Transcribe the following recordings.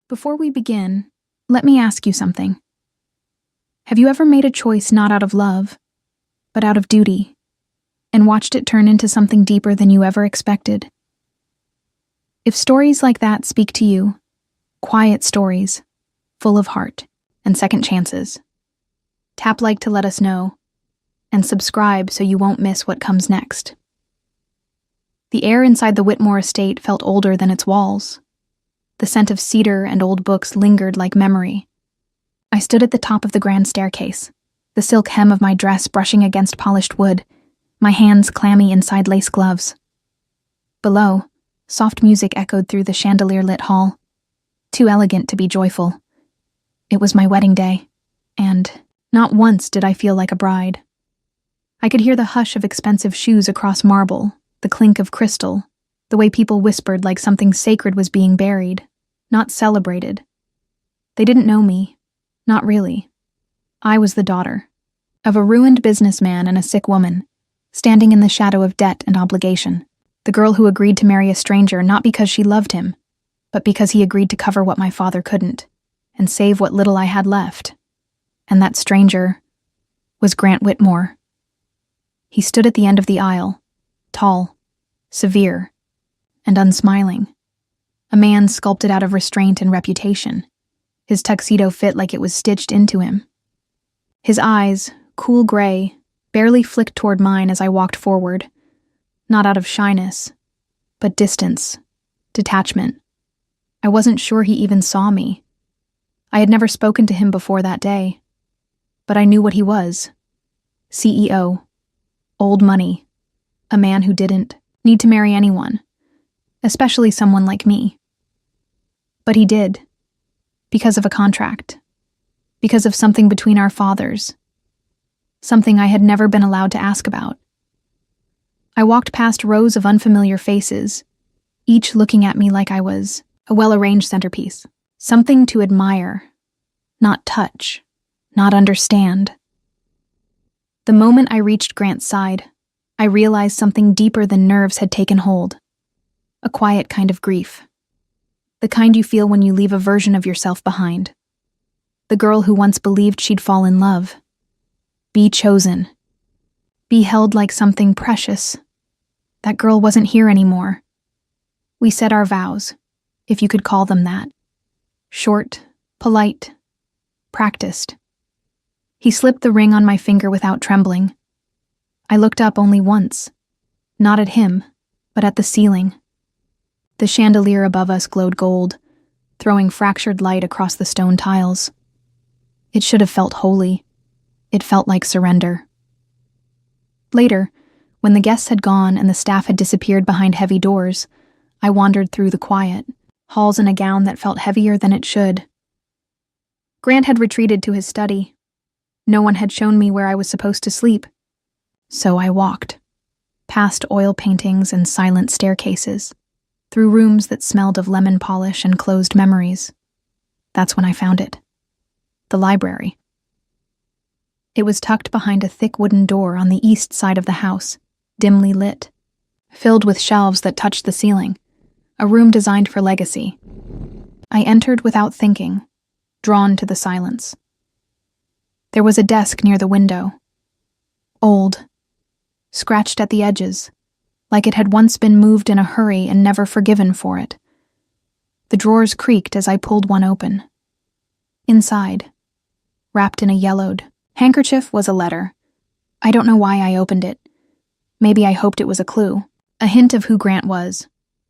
Before we begin, let me ask you something. Have you ever made a choice not out of love, but out of duty, and watched it turn into something deeper than you ever expected? If stories like that speak to you, quiet stories, full of heart and second chances, tap like to let us know, and subscribe so you won't miss what comes next. The air inside the Whitmore estate felt older than its walls. The scent of cedar and old books lingered like memory. I stood at the top of the grand staircase, the silk hem of my dress brushing against polished wood, my hands clammy inside lace gloves. Below, soft music echoed through the chandelier-lit hall, too elegant to be joyful. It was my wedding day, and not once did I feel like a bride. I could hear the hush of expensive shoes across marble, the clink of crystal, the way people whispered like something sacred was being buried, not celebrated. They didn't know me, not really. I was the daughter of a ruined businessman and a sick woman, standing in the shadow of debt and obligation, the girl who agreed to marry a stranger not because she loved him, but because he agreed to cover what my father couldn't, and save what little I had left. And that stranger was Grant Whitmore. He stood at the end of the aisle, tall, severe, and unsmiling. A man sculpted out of restraint and reputation. His tuxedo fit like it was stitched into him. His eyes, cool gray, barely flicked toward mine as I walked forward, not out of shyness, but distance, detachment. I wasn't sure he even saw me. I had never spoken to him before that day, but I knew what he was. CEO, old money, a man who didn't need to marry anyone, especially someone like me. But he did, because of a contract, because of something between our fathers, something I had never been allowed to ask about. I walked past rows of unfamiliar faces, each looking at me like I was a well-arranged centerpiece, something to admire, not touch, not understand. The moment I reached Grant's side, I realized something deeper than nerves had taken hold. A quiet kind of grief. The kind you feel when you leave a version of yourself behind. The girl who once believed she'd fall in love. Be chosen. Be held like something precious. That girl wasn't here anymore. We said our vows, if you could call them that. Short, polite, practiced. He slipped the ring on my finger without trembling. I looked up only once, not at him, but at the ceiling. The chandelier above us glowed gold, throwing fractured light across the stone tiles. It should have felt holy. It felt like surrender. Later, when the guests had gone and the staff had disappeared behind heavy doors, I wandered through the quiet, halls in a gown that felt heavier than it should. Grant had retreated to his study. No one had shown me where I was supposed to sleep. So I walked, past oil paintings and silent staircases, through rooms that smelled of lemon polish and closed memories. That's when I found it. The library. It was tucked behind a thick wooden door on the east side of the house, dimly lit, filled with shelves that touched the ceiling, a room designed for legacy. I entered without thinking, drawn to the silence. There was a desk near the window. Old, scratched at the edges, like it had once been moved in a hurry and never forgiven for it. The drawers creaked as I pulled one open. Inside, wrapped in a yellowed handkerchief, was a letter. I don't know why I opened it. Maybe I hoped it was a clue, a hint of who Grant was,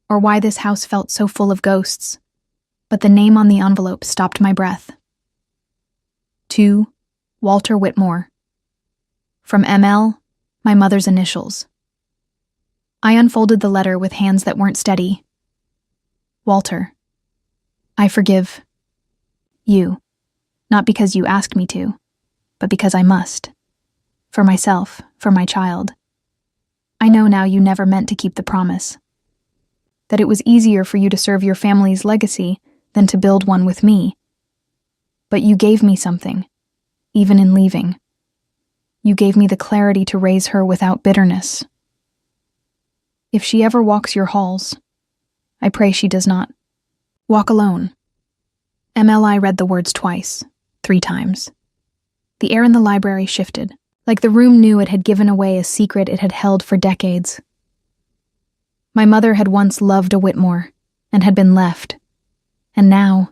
or why this house felt so full of ghosts. But the name on the envelope stopped my breath. To Walter Whitmore. From ML, my mother's initials. I unfolded the letter with hands that weren't steady. Walter, I forgive you, not because you asked me to, but because I must. For myself, for my child. I know now you never meant to keep the promise. That it was easier for you to serve your family's legacy than to build one with me. But you gave me something, even in leaving. You gave me the clarity to raise her without bitterness. If she ever walks your halls, I pray she does not walk alone. MLI read the words twice, 3 times. The air in the library shifted, like the room knew it had given away a secret it had held for decades. My mother had once loved a Whitmore and had been left, and now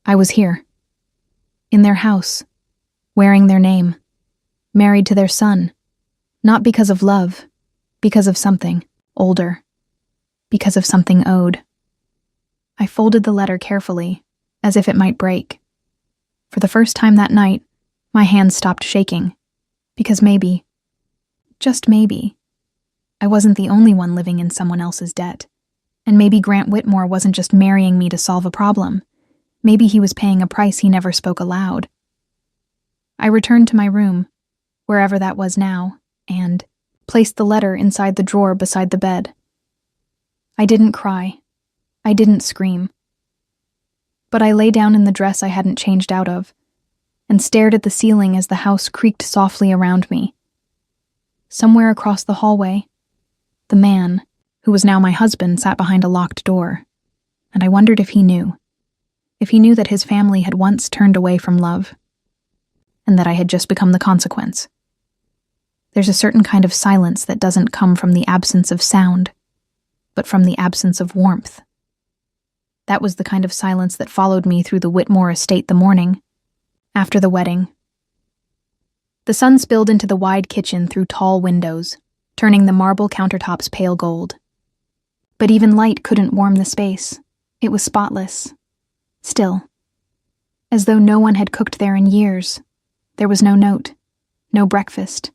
I was here, in their house, wearing their name, married to their son, not because of love, because of something older, because of something owed. I folded the letter carefully, as if it might break. For the first time that night, my hands stopped shaking, because maybe, just maybe, I wasn't the only one living in someone else's debt, and maybe Grant Whitmore wasn't just marrying me to solve a problem. Maybe he was paying a price he never spoke aloud. I returned to my room, wherever that was now, and placed the letter inside the drawer beside the bed. I didn't cry. I didn't scream. But I lay down in the dress I hadn't changed out of, and stared at the ceiling as the house creaked softly around me. Somewhere across the hallway, the man, who was now my husband, sat behind a locked door, and I wondered if he knew that his family had once turned away from love, and that I had just become the consequence. There's a certain kind of silence that doesn't come from the absence of sound, but from the absence of warmth. That was the kind of silence that followed me through the Whitmore estate the morning after the wedding. The sun spilled into the wide kitchen through tall windows, turning the marble countertops pale gold. But even light couldn't warm the space. It was spotless. Still, as though no one had cooked there in years. There was no note, no breakfast,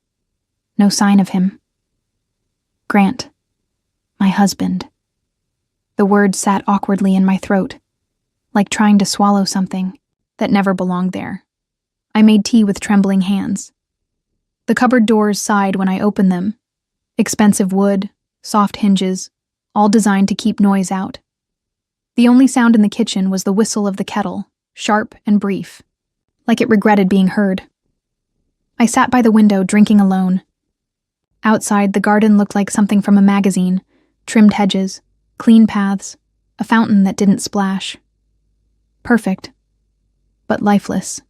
no sign of him. Grant, my husband. The word sat awkwardly in my throat, like trying to swallow something that never belonged there. I made tea with trembling hands. The cupboard doors sighed when I opened them. Expensive wood, soft hinges, all designed to keep noise out. The only sound in the kitchen was the whistle of the kettle, sharp and brief, like it regretted being heard. I sat by the window drinking alone. Outside, the garden looked like something from a magazine, trimmed hedges, clean paths, a fountain that didn't splash. Perfect, but lifeless.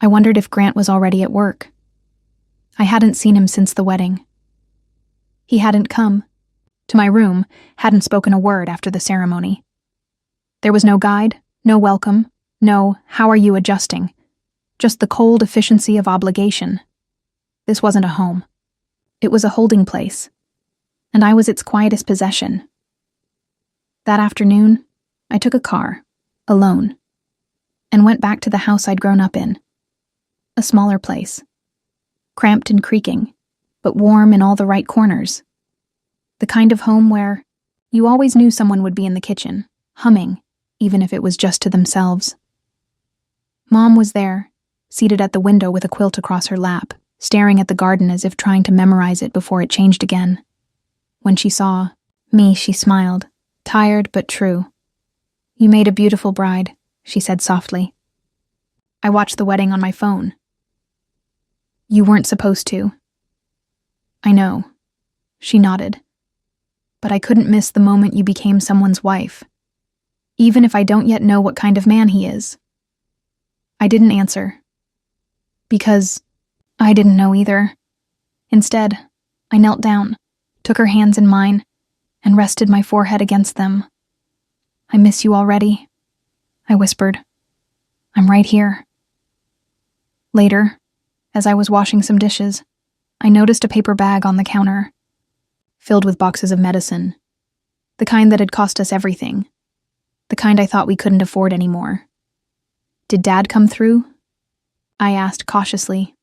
I wondered if Grant was already at work. I hadn't seen him since the wedding. He hadn't come to my room, hadn't spoken a word after the ceremony. There was no guide, no welcome, no "how are you adjusting?" Just the cold efficiency of obligation. This wasn't a home. It was a holding place, and I was its quietest possession. That afternoon, I took a car, alone, and went back to the house I'd grown up in. A smaller place, cramped and creaking, but warm in all the right corners. The kind of home where you always knew someone would be in the kitchen, humming, even if it was just to themselves. Mom was there, seated at the window with a quilt across her lap, staring at the garden as if trying to memorize it before it changed again. When she saw me, she smiled, tired but true. "You made a beautiful bride," she said softly. I watched the wedding on my phone. "You weren't supposed to." "I know," she nodded. "But I couldn't miss the moment you became someone's wife, even if I don't yet know what kind of man he is." I didn't answer, because I didn't know either. Instead, I knelt down, took her hands in mine, and rested my forehead against them. "I miss you already," I whispered. "I'm right here." Later, as I was washing some dishes, I noticed a paper bag on the counter, filled with boxes of medicine, the kind that had cost us everything, the kind I thought we couldn't afford anymore. "Did Dad come through?" I asked cautiously.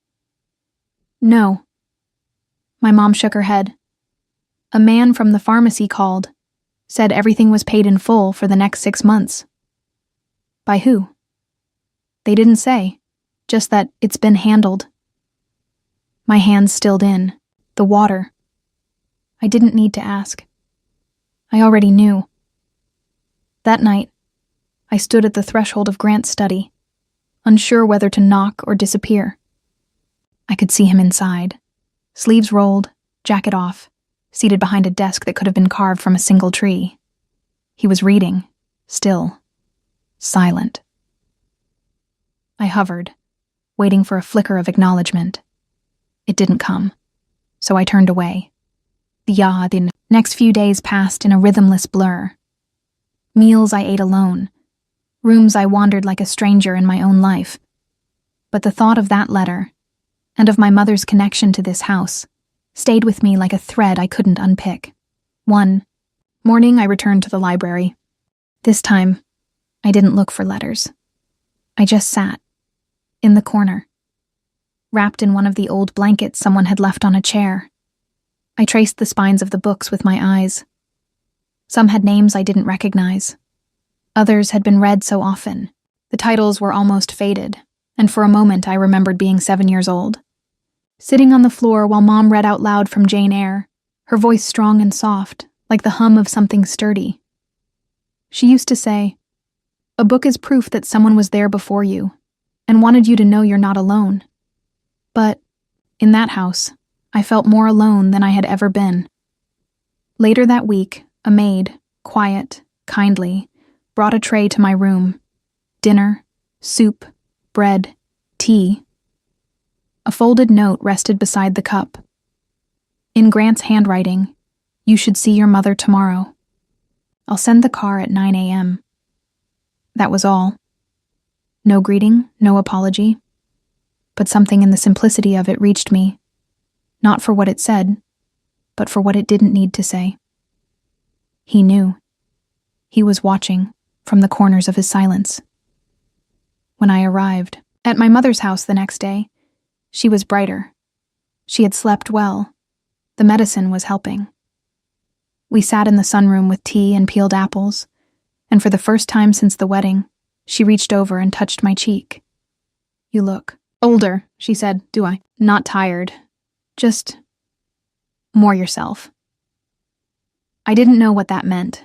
"No." My mom shook her head. "A man from the pharmacy called, said everything was paid in full for the next 6 months." "By who?" "They didn't say, just that it's been handled." My hands stilled in, the water. I didn't need to ask. I already knew. That night, I stood at the threshold of Grant's study, unsure whether to knock or disappear. I could see him inside, sleeves rolled, jacket off, seated behind a desk that could have been carved from a single tree. He was reading, still, silent. I hovered, waiting for a flicker of acknowledgement. It didn't come, so I turned away. The next few days passed in a rhythmless blur. Meals I ate alone, rooms I wandered like a stranger in my own life. But the thought of that letter, and of my mother's connection to this house, stayed with me like a thread I couldn't unpick. One morning, I returned to the library. This time, I didn't look for letters. I just sat, in the corner, wrapped in one of the old blankets someone had left on a chair. I traced the spines of the books with my eyes. Some had names I didn't recognize. Others had been read so often. The titles were almost faded, and for a moment I remembered being 7 years old. Sitting on the floor while Mom read out loud from Jane Eyre, her voice strong and soft, like the hum of something sturdy. She used to say, "A book is proof that someone was there before you, and wanted you to know you're not alone." But, in that house, I felt more alone than I had ever been. Later that week, a maid, quiet, kindly, brought a tray to my room. Dinner, soup, bread, tea. A folded note rested beside the cup. In Grant's handwriting, "You should see your mother tomorrow. I'll send the car at 9 a.m. That was all. No greeting, no apology. But something in the simplicity of it reached me, not for what it said, but for what it didn't need to say. He knew. He was watching from the corners of his silence. When I arrived at my mother's house the next day, she was brighter. She had slept well. The medicine was helping. We sat in the sunroom with tea and peeled apples, and for the first time since the wedding, she reached over and touched my cheek. "You look older," she said. "Do I? Not tired. Just more yourself." I didn't know what that meant.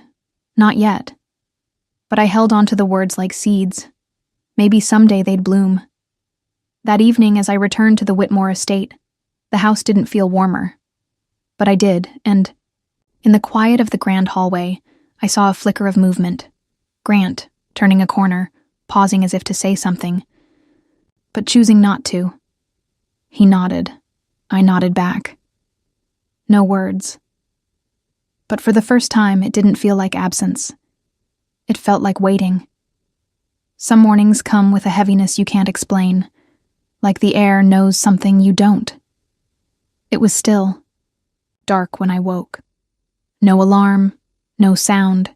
Not yet. But I held on to the words like seeds. Maybe someday they'd bloom. That evening, as I returned to the Whitmore estate, the house didn't feel warmer. But I did, and in the quiet of the grand hallway, I saw a flicker of movement. Grant, turning a corner, pausing as if to say something, but choosing not to. He nodded. I nodded back. No words. But for the first time, it didn't feel like absence. It felt like waiting. Some mornings come with a heaviness you can't explain, like the air knows something you don't. It was still, dark when I woke. No alarm, no sound,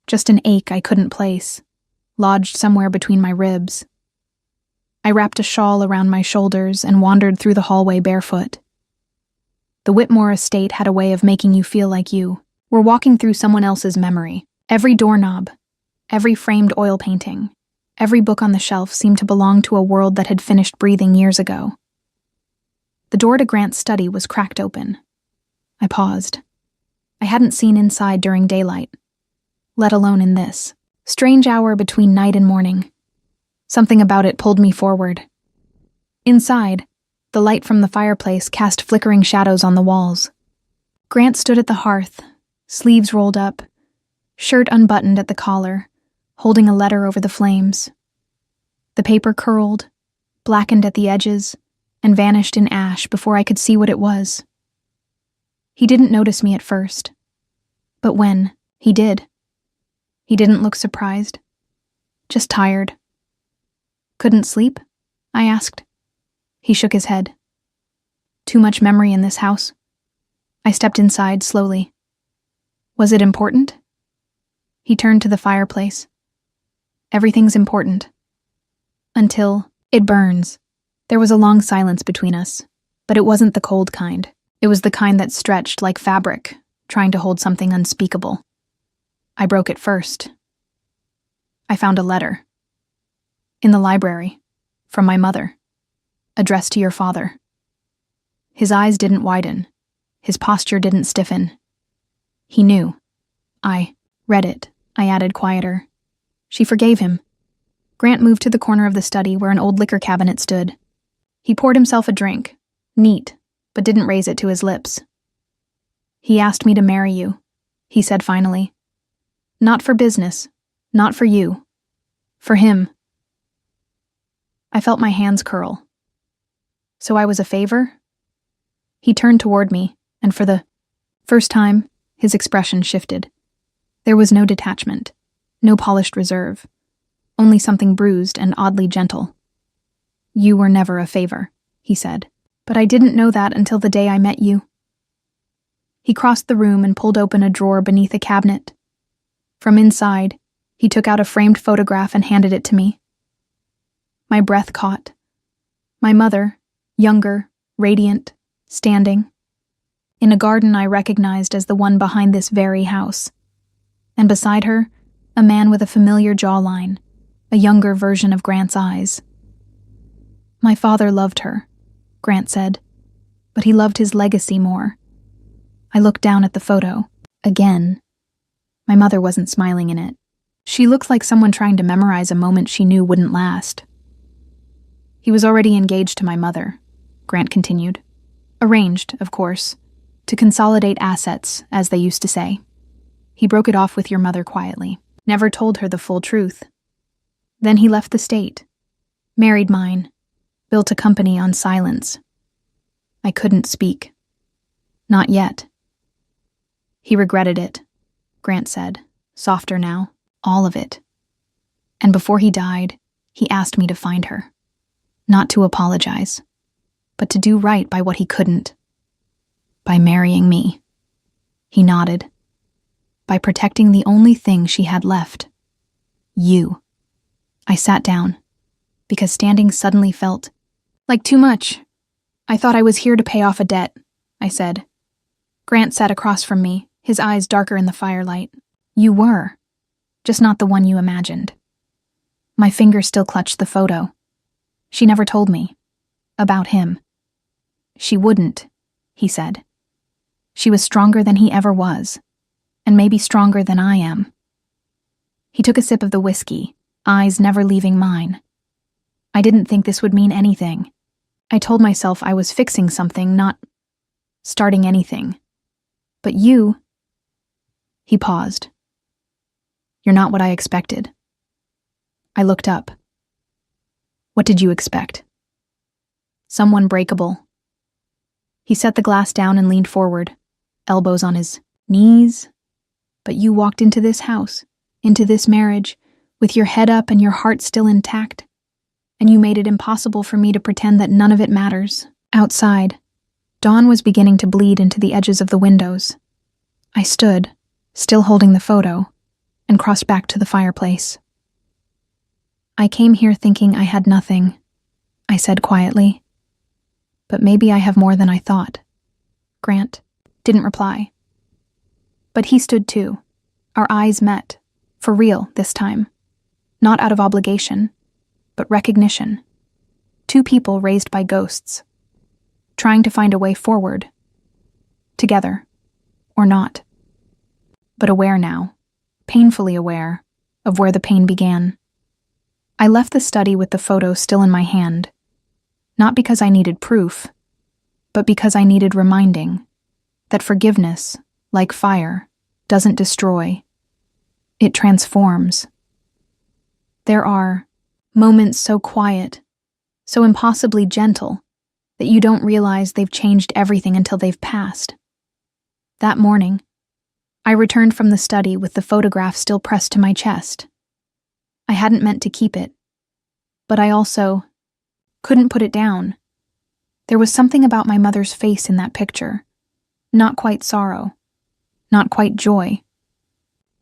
just an ache I couldn't place, lodged somewhere between my ribs. I wrapped a shawl around my shoulders and wandered through the hallway barefoot. The Whitmore estate had a way of making you feel like you were walking through someone else's memory. Every doorknob, every framed oil painting, every book on the shelf seemed to belong to a world that had finished breathing years ago. The door to Grant's study was cracked open. I paused. I hadn't seen inside during daylight, let alone in this strange hour between night and morning. Something about it pulled me forward. Inside, the light from the fireplace cast flickering shadows on the walls. Grant stood at the hearth, sleeves rolled up, shirt unbuttoned at the collar, holding a letter over the flames. The paper curled, blackened at the edges, and vanished in ash before I could see what it was. He didn't notice me at first. But when he did, he didn't look surprised, just tired. "Couldn't sleep?" I asked. He shook his head. "Too much memory in this house?" I stepped inside slowly. "Was it important?" He turned to the fireplace. "Everything's important. Until it burns." There was a long silence between us, but it wasn't the cold kind. It was the kind that stretched like fabric, trying to hold something unspeakable. I broke it first. I found a letter. In the library, from my mother, addressed to your father. His eyes didn't widen. His posture didn't stiffen. He knew. I read it, I added quieter. She forgave him. Grant moved to the corner of the study where an old liquor cabinet stood. He poured himself a drink, neat, but didn't raise it to his lips. "He asked me to marry you," he said finally. "Not for business, not for you. For him. I felt my hands curl. So I was a favor? He turned toward me, and for the first time, his expression shifted. There was no detachment, no polished reserve, only something bruised and oddly gentle. You were never a favor, he said, but I didn't know that until the day I met you. He crossed the room and pulled open a drawer beneath a cabinet. From inside, he took out a framed photograph and handed it to me. My breath caught. My mother, younger, radiant, standing, in a garden I recognized as the one behind this very house. And beside her, a man with a familiar jawline, a younger version of Grant's eyes. My father loved her, Grant said, but he loved his legacy more. I looked down at the photo. Again. My mother wasn't smiling in it. She looked like someone trying to memorize a moment she knew wouldn't last. He was already engaged to my mother, Grant continued. Arranged, of course, to consolidate assets, as they used to say. He broke it off with your mother quietly, never told her the full truth. Then he left the state, married mine, built a company on silence. I couldn't speak. Not yet. He regretted it, Grant said, softer now, all of it. And before he died, he asked me to find her. Not to apologize, but to do right by what he couldn't. By marrying me. He nodded. By protecting the only thing she had left. You. I sat down, because standing suddenly felt like too much. I thought I was here to pay off a debt, I said. Grant sat across from me, his eyes darker in the firelight. You were, just not the one you imagined. My finger still clutched the photo. She never told me. About him. She wouldn't, he said. She was stronger than he ever was, and maybe stronger than I am. He took a sip of the whiskey, eyes never leaving mine. I didn't think this would mean anything. I told myself I was fixing something, not starting anything. But you... He paused. You're not what I expected. I looked up. What did you expect? Someone breakable. He set the glass down and leaned forward, elbows on his knees. But you walked into this house, into this marriage, with your head up and your heart still intact. And you made it impossible for me to pretend that none of it matters. Outside, dawn was beginning to bleed into the edges of the windows. I stood, still holding the photo, and crossed back to the fireplace. I came here thinking I had nothing, I said quietly. But maybe I have more than I thought. Grant didn't reply. But he stood too. Our eyes met, for real this time. Not out of obligation, but recognition. Two people raised by ghosts, trying to find a way forward. Together, or not. But aware now, painfully aware, of where the pain began. I left the study with the photo still in my hand, not because I needed proof, but because I needed reminding that forgiveness, like fire, doesn't destroy. It transforms. There are moments so quiet, so impossibly gentle, that you don't realize they've changed everything until they've passed. That morning, I returned from the study with the photograph still pressed to my chest. I hadn't meant to keep it, but I also couldn't put it down. There was something about my mother's face in that picture. Not quite sorrow, not quite joy,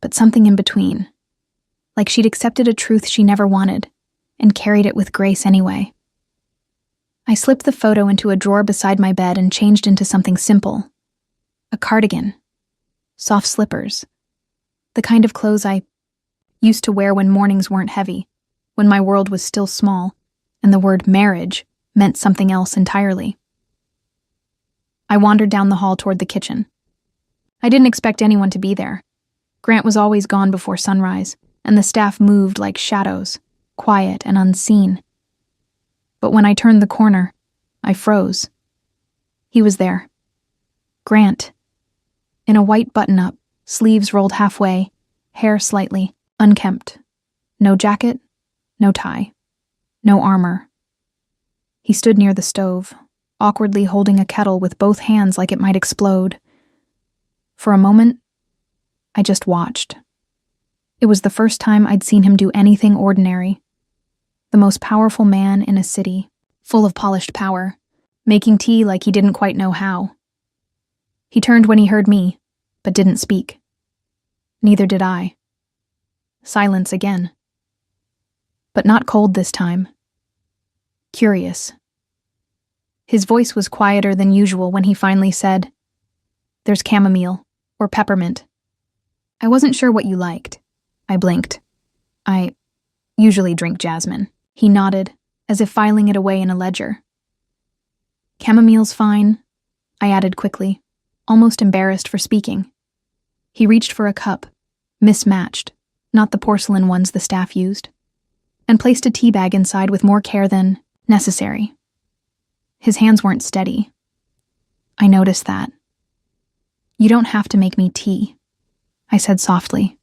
but something in between. Like she'd accepted a truth she never wanted and carried it with grace anyway. I slipped the photo into a drawer beside my bed and changed into something simple. A cardigan. Soft slippers. The kind of clothes I used to wear when mornings weren't heavy, when my world was still small, and the word marriage meant something else entirely. I wandered down the hall toward the kitchen. I didn't expect anyone to be there. Grant was always gone before sunrise, and the staff moved like shadows, quiet and unseen. But when I turned the corner, I froze. He was there. Grant. In a white button-up, sleeves rolled halfway, hair slightly unkempt. No jacket, no tie, no armor. He stood near the stove, awkwardly holding a kettle with both hands like it might explode. For a moment, I just watched. It was the first time I'd seen him do anything ordinary. The most powerful man in a city, full of polished power, making tea like he didn't quite know how. He turned when he heard me, but didn't speak. Neither did I. Silence again. But not cold this time. Curious. His voice was quieter than usual when he finally said, "There's chamomile, or peppermint. I wasn't sure what you liked." I blinked. "I usually drink jasmine." He nodded, as if filing it away in a ledger. "Chamomile's fine," I added quickly, almost embarrassed for speaking. He reached for a cup, mismatched, not the porcelain ones the staff used, and placed a tea bag inside with more care than necessary. His hands weren't steady. I noticed that. "You don't have to make me tea," I said softly.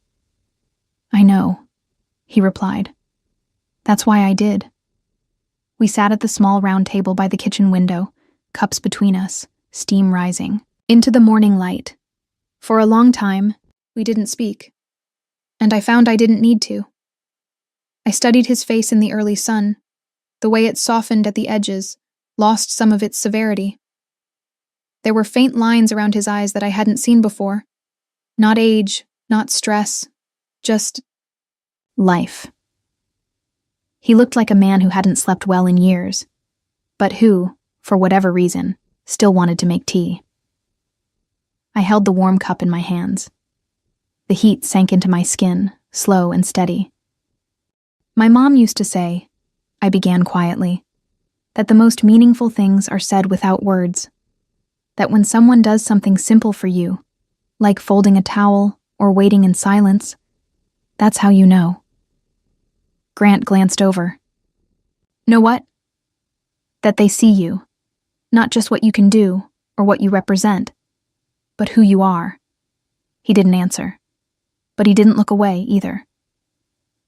"I know," he replied. "That's why I did." We sat at the small round table by the kitchen window, cups between us, steam rising, into the morning light. For a long time, we didn't speak, and I found I didn't need to. I studied his face in the early sun, the way it softened at the edges, lost some of its severity. There were faint lines around his eyes that I hadn't seen before. Not age, not stress, just life. He looked like a man who hadn't slept well in years, but who, for whatever reason, still wanted to make tea. I held the warm cup in my hands. The heat sank into my skin, slow and steady. My mom used to say, I began quietly, that the most meaningful things are said without words. That when someone does something simple for you, like folding a towel or waiting in silence, that's how you know. Grant glanced over. "Know what?" "That they see you, not just what you can do or what you represent, but who you are." He didn't answer, but he didn't look away either.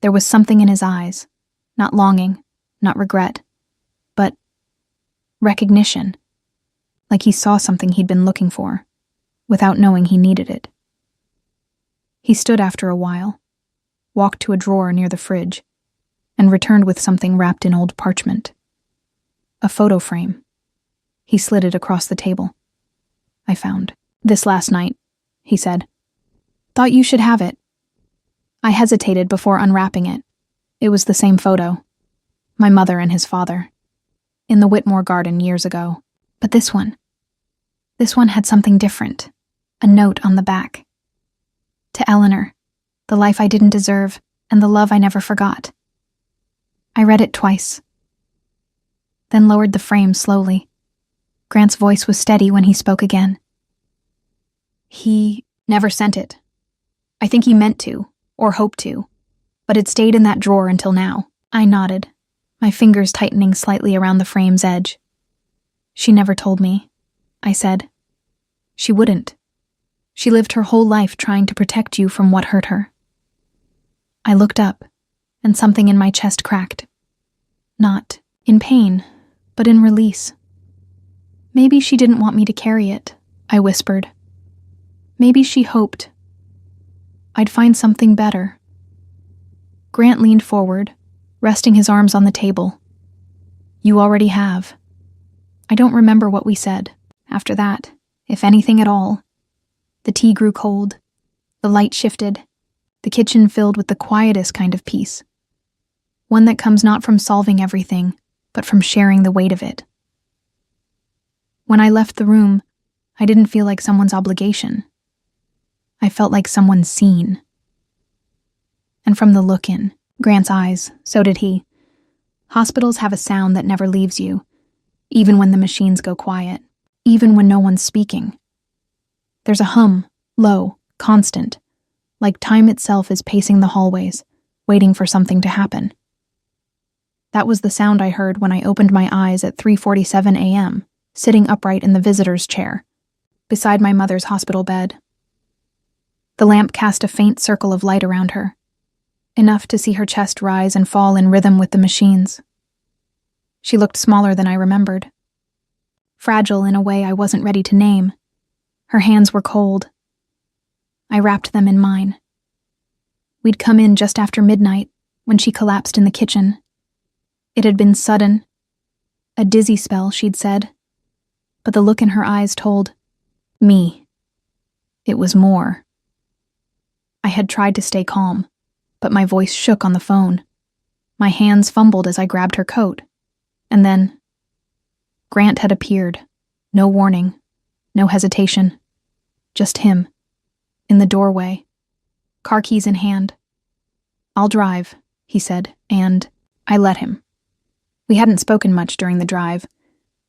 There was something in his eyes, not longing, not regret, but recognition, like he saw something he'd been looking for, without knowing he needed it. He stood after a while, walked to a drawer near the fridge, and returned with something wrapped in old parchment. A photo frame. He slid it across the table. I found. "This last night," he said. "Thought you should have it." I hesitated before unwrapping it. It was the same photo. My mother and his father. In the Whitmore garden years ago. But this one had something different. A note on the back. "To Eleanor, the life I didn't deserve, and the love I never forgot." I read it twice, then lowered the frame slowly. Grant's voice was steady when he spoke again. "He never sent it. I think he meant to, or hoped to, but it stayed in that drawer until now." I nodded, my fingers tightening slightly around the frame's edge. "She never told me," I said. "She wouldn't. She lived her whole life trying to protect you from what hurt her." I looked up, and something in my chest cracked. Not in pain, but in release. "Maybe she didn't want me to carry it," I whispered. "Maybe she hoped I'd find something better." Grant leaned forward, resting his arms on the table. "You already have." I don't remember what we said after that, if anything at all. The tea grew cold. The light shifted. The kitchen filled with the quietest kind of peace. One that comes not from solving everything, but from sharing the weight of it. When I left the room, I didn't feel like someone's obligation. I felt like someone's scene. And from the look in Grant's eyes, so did he. Hospitals have a sound that never leaves you, even when the machines go quiet, even when no one's speaking. There's a hum, low, constant, like time itself is pacing the hallways, waiting for something to happen. That was the sound I heard when I opened my eyes at 3:47 a.m., sitting upright in the visitor's chair, beside my mother's hospital bed. The lamp cast a faint circle of light around her. enough to see her chest rise and fall in rhythm with the machines. She looked smaller than I remembered. Fragile in a way I wasn't ready to name. Her hands were cold. I wrapped them in mine. We'd come in just after midnight, when she collapsed in the kitchen. It had been sudden. A dizzy spell, she'd said. But the look in her eyes told me it was more. I had tried to stay calm, but my voice shook on the phone. My hands fumbled as I grabbed her coat. And then Grant had appeared. No warning, no hesitation. Just him, in the doorway, car keys in hand. "I'll drive," he said, and I let him. We hadn't spoken much during the drive.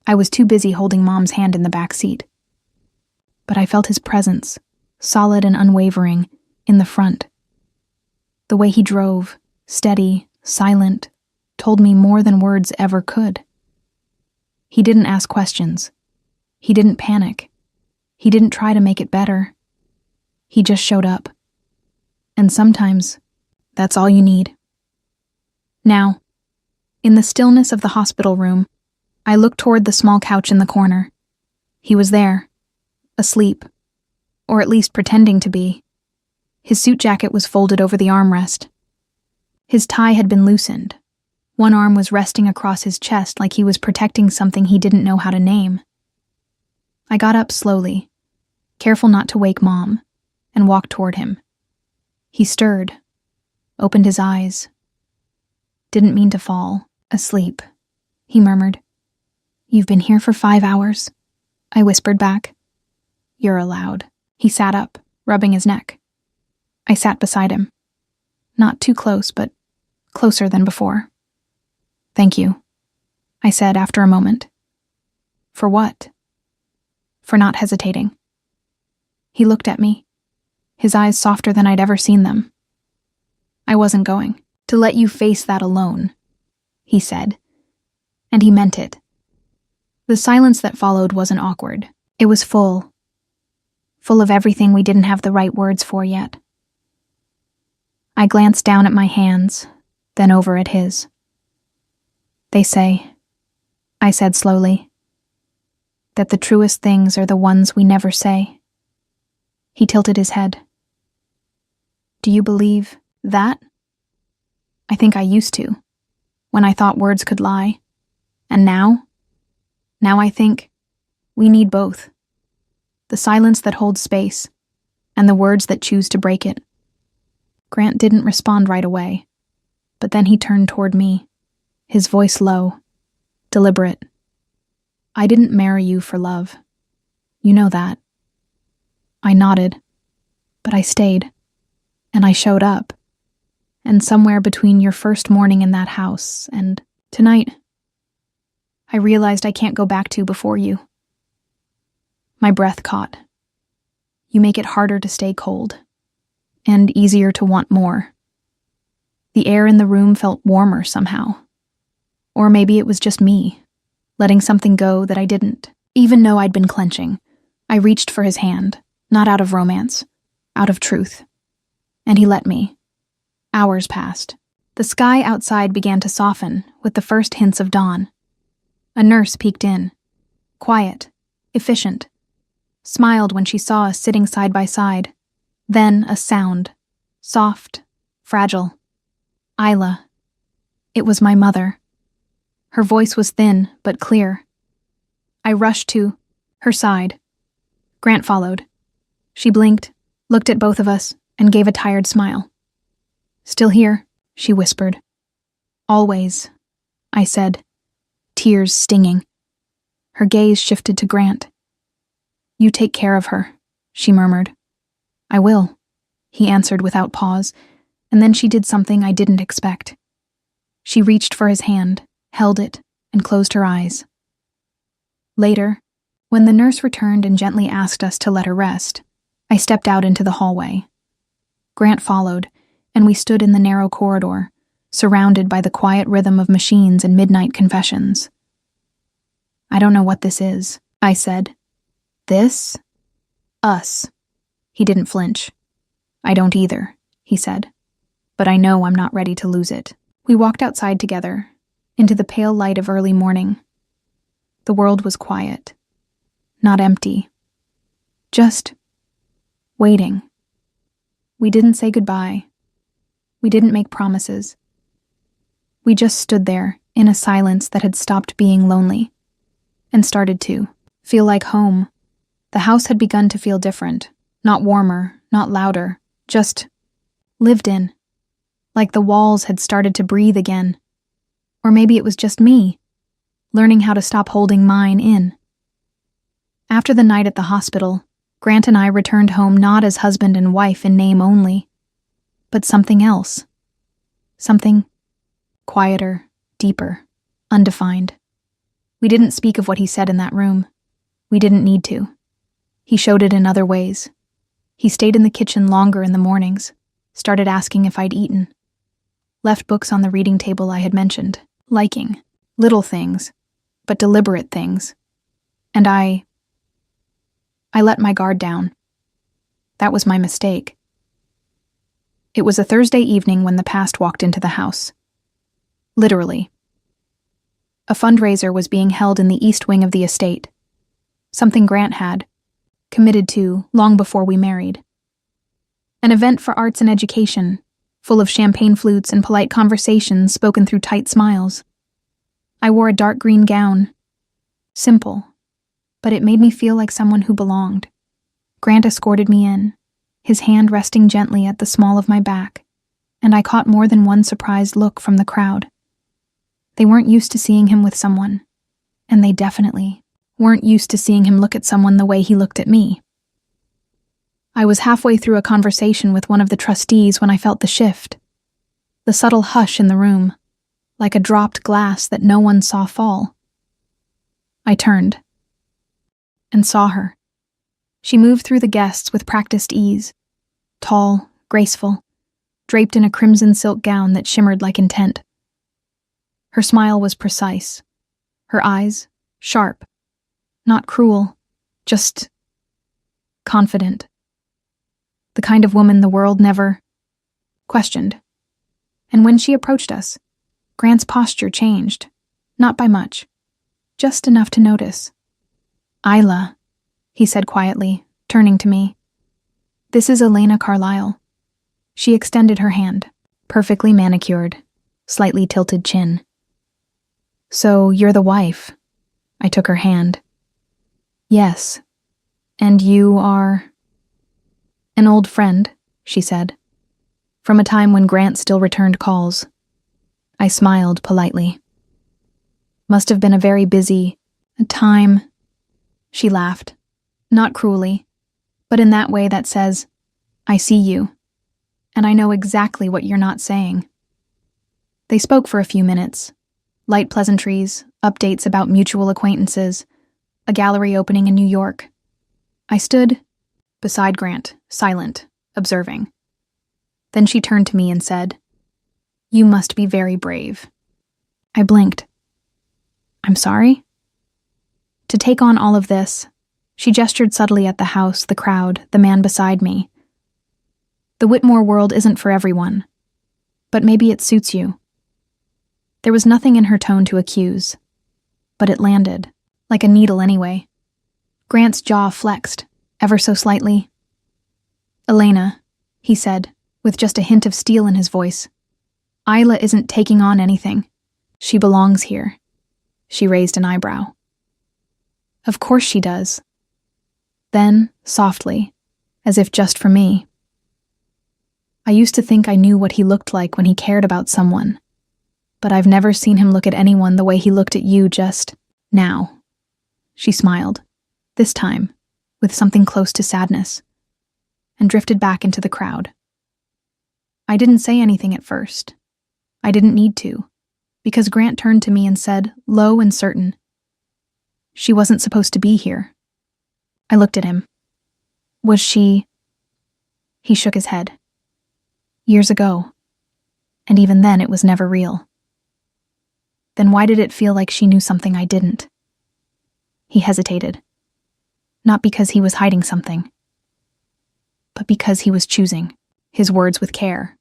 I was too busy holding Mom's hand in the back seat. But I felt his presence, solid and unwavering, in the front. The way he drove, steady, silent, told me more than words ever could. He didn't ask questions. He didn't panic. He didn't try to make it better. He just showed up. And sometimes, that's all you need. Now, in the stillness of the hospital room, I looked toward the small couch in the corner. He was there, asleep, or at least pretending to be. His suit jacket was folded over the armrest. His tie had been loosened. One arm was resting across his chest like he was protecting something he didn't know how to name. I got up slowly, careful not to wake Mom, and walked toward him. He stirred, opened his eyes. "Didn't mean to fall. Asleep," he murmured. "You've been here for 5 hours," I whispered back. "You're allowed." He sat up, rubbing his neck. I sat beside him. Not too close, but closer than before. "Thank you," I said after a moment. "For what?" "For not hesitating." He looked at me, his eyes softer than I'd ever seen them. "I wasn't going to let you face that alone," he said, and he meant it. The silence that followed wasn't awkward. It was full of everything we didn't have the right words for yet. I glanced down at my hands, then over at his. "They say," I said slowly, "that the truest things are the ones we never say." He tilted his head. "Do you believe that?" "I think I used to, when I thought words could lie. And now I think we need both. The silence that holds space, and the words that choose to break it." Grant didn't respond right away, but then he turned toward me, his voice low, deliberate. "I didn't marry you for love. You know that." I nodded, but I stayed, and I showed up. And somewhere between your first morning in that house and tonight, I realized I can't go back to before you. My breath caught. You make it harder to stay cold, and easier to want more. The air in the room felt warmer somehow. Or maybe it was just me, letting something go that I didn't. Even though I'd been clenching, I reached for his hand, not out of romance, out of truth. And he let me. Hours passed. The sky outside began to soften with the first hints of dawn. A nurse peeked in, quiet, efficient, smiled when she saw us sitting side by side. Then a sound, soft, fragile. Isla. It was my mother. Her voice was thin, but clear. I rushed to her side. Grant followed. She blinked, looked at both of us, and gave a tired smile. "Still here," she whispered. "Always," I said, tears stinging. Her gaze shifted to Grant. "You take care of her," she murmured. "I will," he answered without pause, and then she did something I didn't expect. She reached for his hand, held it, and closed her eyes. Later, when the nurse returned and gently asked us to let her rest, I stepped out into the hallway. Grant followed, and we stood in the narrow corridor, surrounded by the quiet rhythm of machines and midnight confessions. "I don't know what this is," I said. "This? Us." He didn't flinch. "I don't either," he said. but I know I'm not ready to lose it. We walked outside together, into the pale light of early morning. The world was quiet, not empty, just waiting. We didn't say goodbye. We didn't make promises. We just stood there in a silence that had stopped being lonely and started to feel like home. The house had begun to feel different, not warmer, not louder, just lived in, like the walls had started to breathe again. Or maybe it was just me, learning how to stop holding mine in. After the night at the hospital, Grant and I returned home not as husband and wife in name only, but something else. Something quieter, deeper, undefined. We didn't speak of what he said in that room. We didn't need to. He showed it in other ways. He stayed in the kitchen longer in the mornings, started asking if I'd eaten, left books on the reading table I had mentioned, liking little things, but deliberate things. And I let my guard down. That was my mistake. It was a Thursday evening when the past walked into the house. Literally. A fundraiser was being held in the east wing of the estate, something Grant had committed to long before we married. An event for arts and education, full of champagne flutes and polite conversations spoken through tight smiles. I wore a dark green gown. Simple, but it made me feel like someone who belonged. Grant escorted me in, his hand resting gently at the small of my back, and I caught more than one surprised look from the crowd. They weren't used to seeing him with someone, and they definitely weren't used to seeing him look at someone the way he looked at me. I was halfway through a conversation with one of the trustees when I felt the shift, the subtle hush in the room, like a dropped glass that no one saw fall. I turned and saw her. She moved through the guests with practiced ease, tall, graceful, draped in a crimson silk gown that shimmered like intent. Her smile was precise, her eyes sharp, not cruel, just confident. The kind of woman the world never questioned. And when she approached us, Grant's posture changed, not by much, just enough to notice. "Isla," he said quietly, turning to me. "This is Elena Carlyle." She extended her hand, perfectly manicured, slightly tilted chin. "So you're the wife." I took her hand. "Yes. And you are?" "An old friend," she said, "from a time when Grant still returned calls." I smiled politely. "Must have been a very busy time." She laughed, not cruelly, but in that way that says, "I see you, and I know exactly what you're not saying." They spoke for a few minutes, light pleasantries, updates about mutual acquaintances, a gallery opening in New York. I stood beside Grant, silent, observing. Then she turned to me and said, "You must be very brave." I blinked. "I'm sorry?" To take on all of this, she gestured subtly at the house, the crowd, the man beside me. "The Whitmore world isn't for everyone, but maybe it suits you." There was nothing in her tone to accuse, but it landed, like a needle anyway. Grant's jaw flexed, ever so slightly. "Elena," he said, with just a hint of steel in his voice, "Isla isn't taking on anything. She belongs here." She raised an eyebrow. "Of course she does." Then, softly, as if just for me, "I used to think I knew what he looked like when he cared about someone, but I've never seen him look at anyone the way he looked at you just now." She smiled, this time, with something close to sadness, and drifted back into the crowd. I didn't say anything at first. I didn't need to, because Grant turned to me and said, low and certain, "She wasn't supposed to be here." I looked at him. "Was she?" He shook his head. "Years ago. And even then it was never real." "Then why did it feel like she knew something I didn't?" He hesitated. Not because he was hiding something, but because he was choosing his words with care.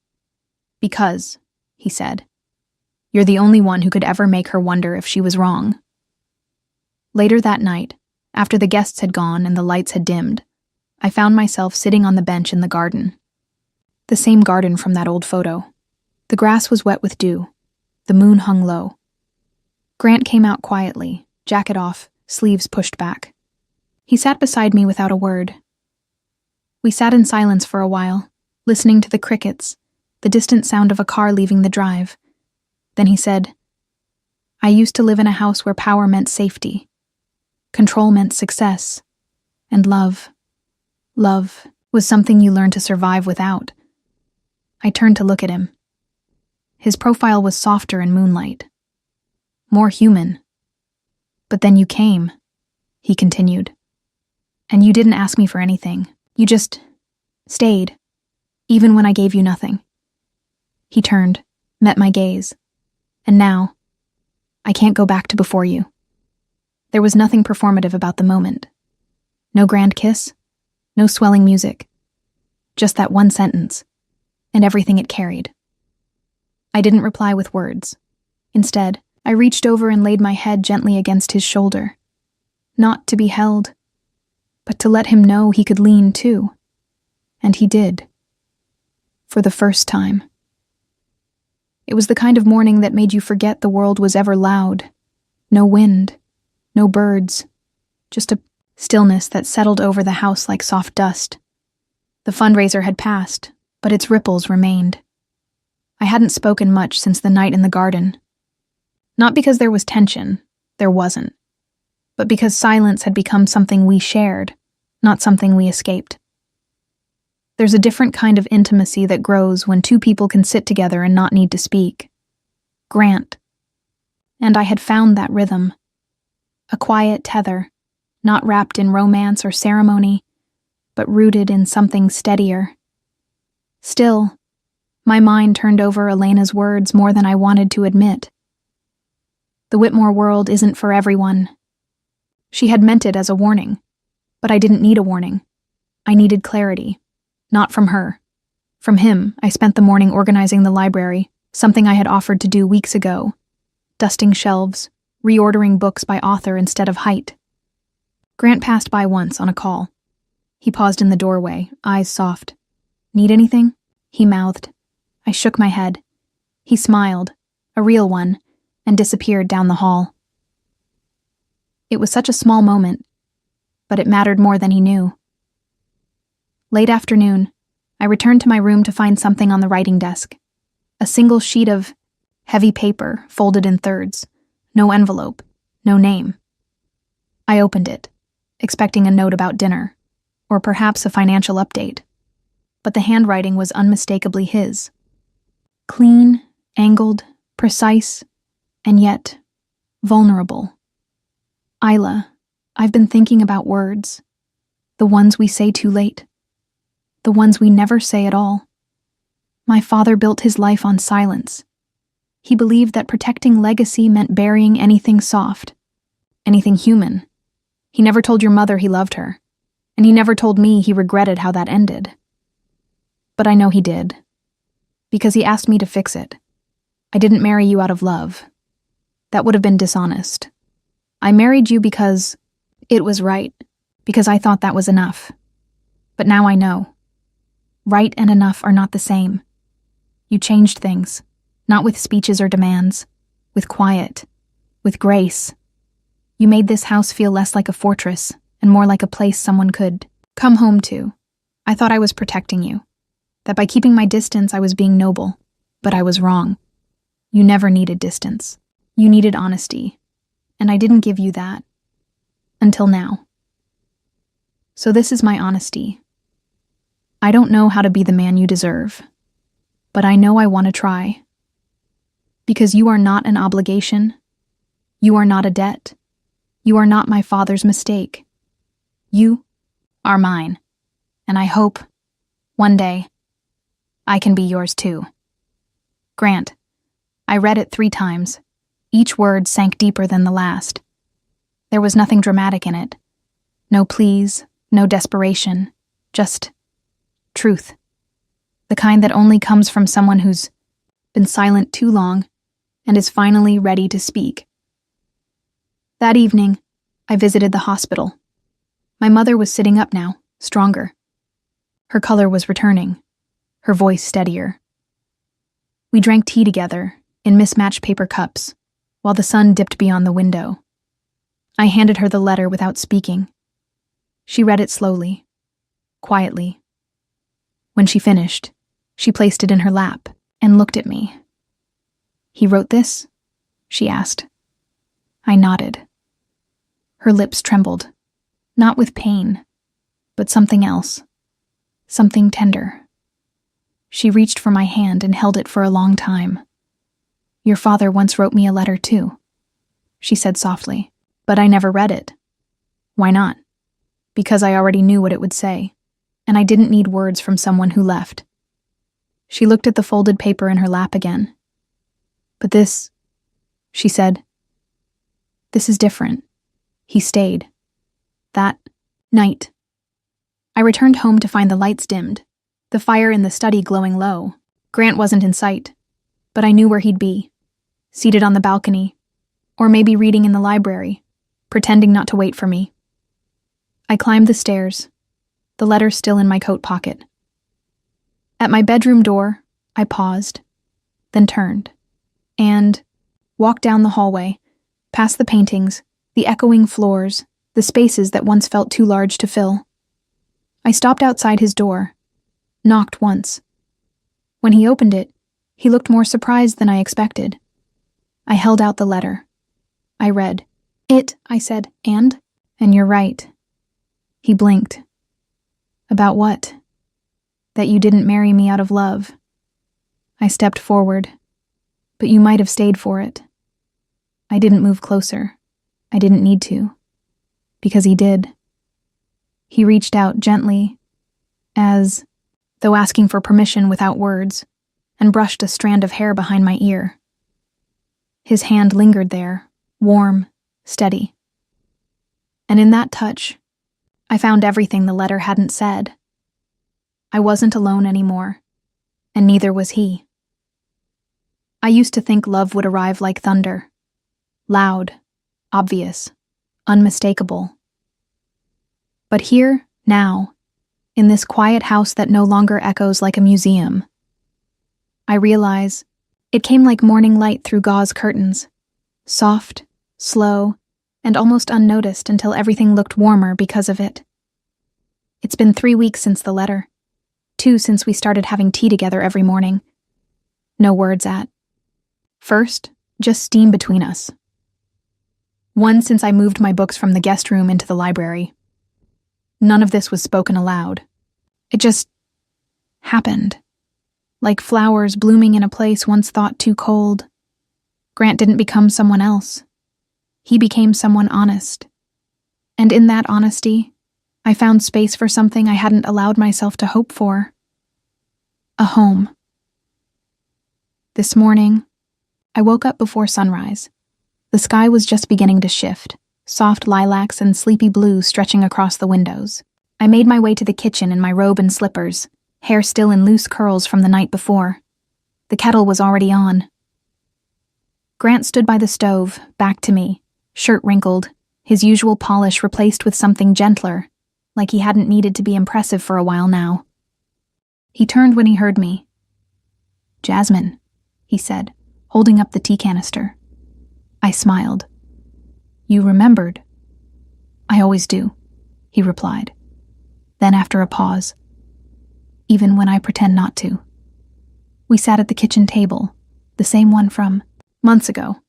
Because, he said, you're the only one who could ever make her wonder if she was wrong. Later that night, after the guests had gone and the lights had dimmed, I found myself sitting on the bench in the garden. The same garden from that old photo. The grass was wet with dew. The moon hung low. Grant came out quietly, jacket off, sleeves pushed back. He sat beside me without a word. We sat in silence for a while, listening to the crickets, the distant sound of a car leaving the drive. Then he said, I used to live in a house where power meant safety, control meant success, and love was something you learned to survive without. I turned to look at him. His profile was softer in moonlight, more human. But then you came, he continued, and you didn't ask me for anything. You just stayed, even when I gave you nothing. He turned, met my gaze, and now, I can't go back to before you. There was nothing performative about the moment. No grand kiss, no swelling music, just that one sentence, and everything it carried. I didn't reply with words. Instead, I reached over and laid my head gently against his shoulder, not to be held, but to let him know he could lean too. And he did. For the first time. It was the kind of morning that made you forget the world was ever loud. No wind, no birds, just a stillness that settled over the house like soft dust. The fundraiser had passed, but its ripples remained. I hadn't spoken much since the night in the garden. Not because there was tension, there wasn't, but because silence had become something we shared, not something we escaped. There's a different kind of intimacy that grows when two people can sit together and not need to speak. Grant. And I had found that rhythm. A quiet tether, not wrapped in romance or ceremony, but rooted in something steadier. Still, my mind turned over Elena's words more than I wanted to admit. The Whitmore world isn't for everyone. She had meant it as a warning, but I didn't need a warning. I needed clarity. Not from her. From him, I spent the morning organizing the library, something I had offered to do weeks ago. Dusting shelves, reordering books by author instead of height. Grant passed by once on a call. He paused in the doorway, eyes soft. Need anything? He mouthed. I shook my head. He smiled, a real one, and disappeared down the hall. It was such a small moment, but it mattered more than he knew. Late afternoon, I returned to my room to find something on the writing desk. A single sheet of heavy paper folded in thirds. No envelope, no name. I opened it, expecting a note about dinner, or perhaps a financial update. But the handwriting was unmistakably his. Clean, angled, precise, and yet vulnerable. Isla, I've been thinking about words. The ones we say too late. The ones we never say at all. My father built his life on silence. He believed that protecting legacy meant burying anything soft, anything human. He never told your mother he loved her, and he never told me he regretted how that ended. But I know he did, because he asked me to fix it. I didn't marry you out of love. That would have been dishonest. I married you because it was right, because I thought that was enough. But now I know. Right and enough are not the same. You changed things, not with speeches or demands, with quiet, with grace. You made this house feel less like a fortress and more like a place someone could come home to. I thought I was protecting you, that by keeping my distance I was being noble, but I was wrong. You never needed distance. You needed honesty, and I didn't give you that. Until now. So this is my honesty. I don't know how to be the man you deserve, but I know I want to try. Because you are not an obligation. You are not a debt. You are not my father's mistake. You are mine, and I hope, one day, I can be yours too. Grant, I read it 3 times. Each word sank deeper than the last. There was nothing dramatic in it. No pleas, no desperation, just truth. The kind that only comes from someone who's been silent too long, and is finally ready to speak. That evening, I visited the hospital. My mother was sitting up now, stronger. Her color was returning, her voice steadier. We drank tea together, in mismatched paper cups, while the sun dipped beyond the window. I handed her the letter without speaking. She read it slowly, quietly. When she finished, she placed it in her lap and looked at me. "He wrote this?" she asked. I nodded. Her lips trembled, not with pain, but something else, something tender. She reached for my hand and held it for a long time. "Your father once wrote me a letter too," she said softly, "but I never read it." "Why not?" "Because I already knew what it would say, and I didn't need words from someone who left." She looked at the folded paper in her lap again. "But this," she said, "this is different. He stayed. That night." I returned home to find the lights dimmed, the fire in the study glowing low. Grant wasn't in sight, but I knew where he'd be, seated on the balcony, or maybe reading in the library, pretending not to wait for me. I climbed the stairs, the letter still in my coat pocket. At my bedroom door, I paused, then turned, and walked down the hallway, past the paintings, the echoing floors, the spaces that once felt too large to fill. I stopped outside his door, knocked once. When he opened it, he looked more surprised than I expected. I held out the letter. I read. "It," I said, "and you're right." He blinked. "About what?" "That you didn't marry me out of love." I stepped forward, "But you might have stayed for it." I didn't move closer. I didn't need to. Because he did. He reached out gently, as though asking for permission without words, and brushed a strand of hair behind my ear. His hand lingered there, warm, steady. And in that touch, I found everything the letter hadn't said. I wasn't alone anymore, and neither was he. I used to think love would arrive like thunder, loud, obvious, unmistakable. But here, now, in this quiet house that no longer echoes like a museum, I realize it came like morning light through gauze curtains, soft, slow, and almost unnoticed until everything looked warmer because of it. It's been 3 weeks since the letter, 2 since we started having tea together every morning. No words at first, just steam between us. 1 since I moved my books from the guest room into the library. None of this was spoken aloud. It just happened. Like flowers blooming in a place once thought too cold. Grant didn't become someone else. He became someone honest. And in that honesty, I found space for something I hadn't allowed myself to hope for. A home. This morning, I woke up before sunrise. The sky was just beginning to shift, soft lilacs and sleepy blue stretching across the windows. I made my way to the kitchen in my robe and slippers, hair still in loose curls from the night before. The kettle was already on. Grant stood by the stove, back to me, shirt wrinkled, his usual polish replaced with something gentler, like he hadn't needed to be impressive for a while now. He turned when he heard me. "Jasmine," he said, holding up the tea canister. I smiled. "You remembered?" "I always do," he replied. Then after a pause, "Even when I pretend not to." We sat at the kitchen table, the same one from months ago,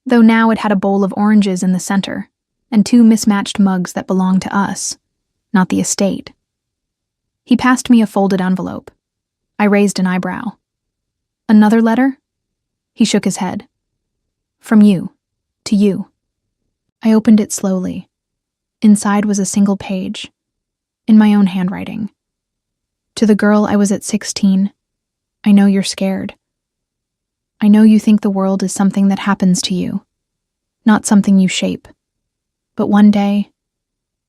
though now it had a bowl of oranges in the center and 2 mismatched mugs that belonged to us, not the estate. He passed me a folded envelope. I raised an eyebrow. "Another letter?" He shook his head. "From you, to you." I opened it slowly. Inside was a single page, in my own handwriting. "To the girl I was at 16, I know you're scared. I know you think the world is something that happens to you, not something you shape. But one day,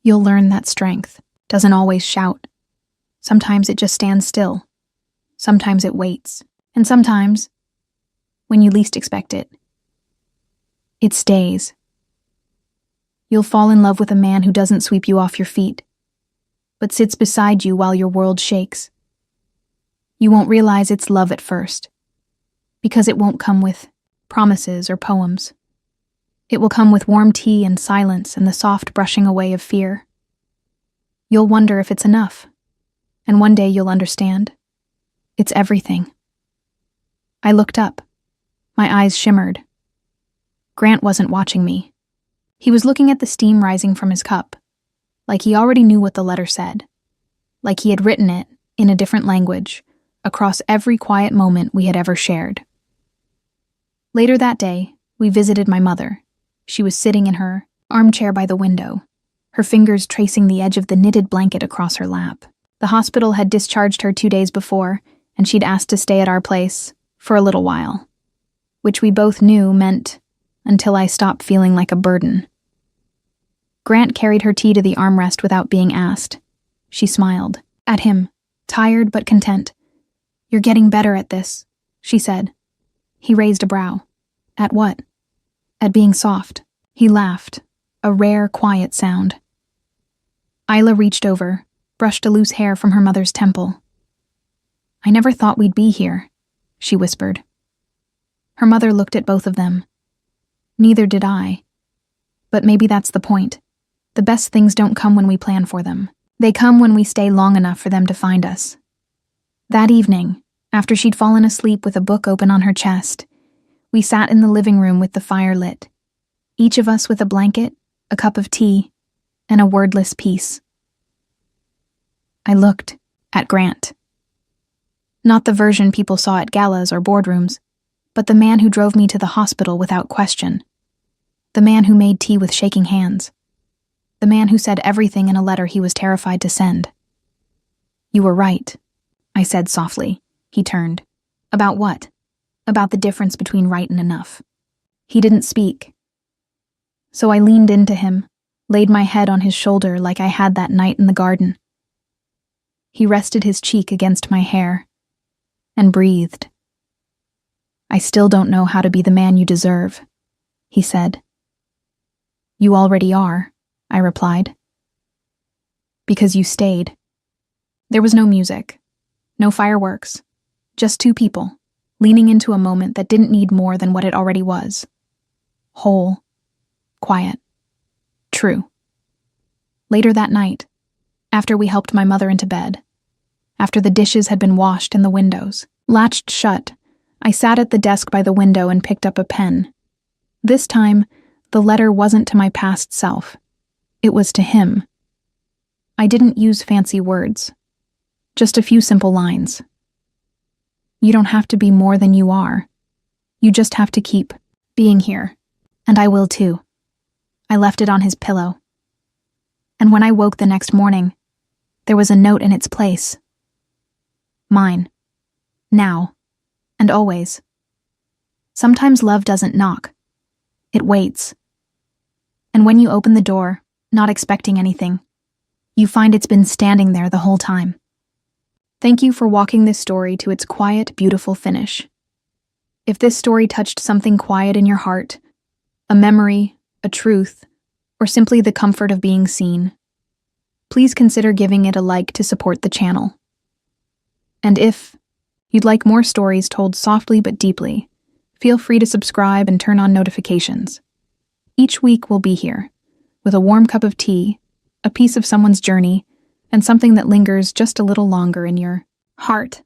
you'll learn that strength doesn't always shout. Sometimes it just stands still. Sometimes it waits. And sometimes when you least expect it. It stays. You'll fall in love with a man who doesn't sweep you off your feet, but sits beside you while your world shakes. You won't realize it's love at first, because it won't come with promises or poems. It will come with warm tea and silence and the soft brushing away of fear. You'll wonder if it's enough, and one day you'll understand. It's everything. I looked up. My eyes shimmered. Grant wasn't watching me. He was looking at the steam rising from his cup, like he already knew what the letter said, like he had written it, in a different language, across every quiet moment we had ever shared. Later that day, we visited my mother. She was sitting in her armchair by the window, her fingers tracing the edge of the knitted blanket across her lap. The hospital had discharged her 2 days before, and she'd asked to stay at our place for a little while, which we both knew meant until I stopped feeling like a burden. Grant carried her tea to the armrest without being asked. She smiled at him, tired but content. "You're getting better at this," she said. He raised a brow. "At what?" "At being soft." He laughed, a rare, quiet sound. Isla reached over, brushed a loose hair from her mother's temple. "I never thought we'd be here," she whispered. Her mother looked at both of them. "Neither did I. But maybe that's the point. The best things don't come when we plan for them. They come when we stay long enough for them to find us." That evening, after she'd fallen asleep with a book open on her chest, we sat in the living room with the fire lit, each of us with a blanket, a cup of tea, and a wordless peace. I looked at Grant. Not the version people saw at galas or boardrooms, but the man who drove me to the hospital without question. The man who made tea with shaking hands. The man who said everything in a letter he was terrified to send. "You were right," I said softly. He turned. "About what?" "About the difference between right and enough." He didn't speak. So I leaned into him, laid my head on his shoulder like I had that night in the garden. He rested his cheek against my hair and breathed. "I still don't know how to be the man you deserve," he said. "You already are," I replied. "Because you stayed." There was no music, no fireworks, just 2 people, leaning into a moment that didn't need more than what it already was. Whole, quiet, true. Later that night, after we helped my mother into bed, after the dishes had been washed and the windows latched shut, I sat at the desk by the window and picked up a pen. This time, the letter wasn't to my past self. It was to him. I didn't use fancy words, just a few simple lines. "You don't have to be more than you are. You just have to keep being here, and I will too." I left it on his pillow. And when I woke the next morning, there was a note in its place. Mine. Now. And always. Sometimes love doesn't knock. It waits. And when you open the door, not expecting anything, you find it's been standing there the whole time. Thank you for walking this story to its quiet, beautiful finish. If this story touched something quiet in your heart, a memory, a truth, or simply the comfort of being seen, please consider giving it a like to support the channel. And if you'd like more stories told softly but deeply, feel free to subscribe and turn on notifications. Each week we'll be here, with a warm cup of tea, a piece of someone's journey, and something that lingers just a little longer in your heart.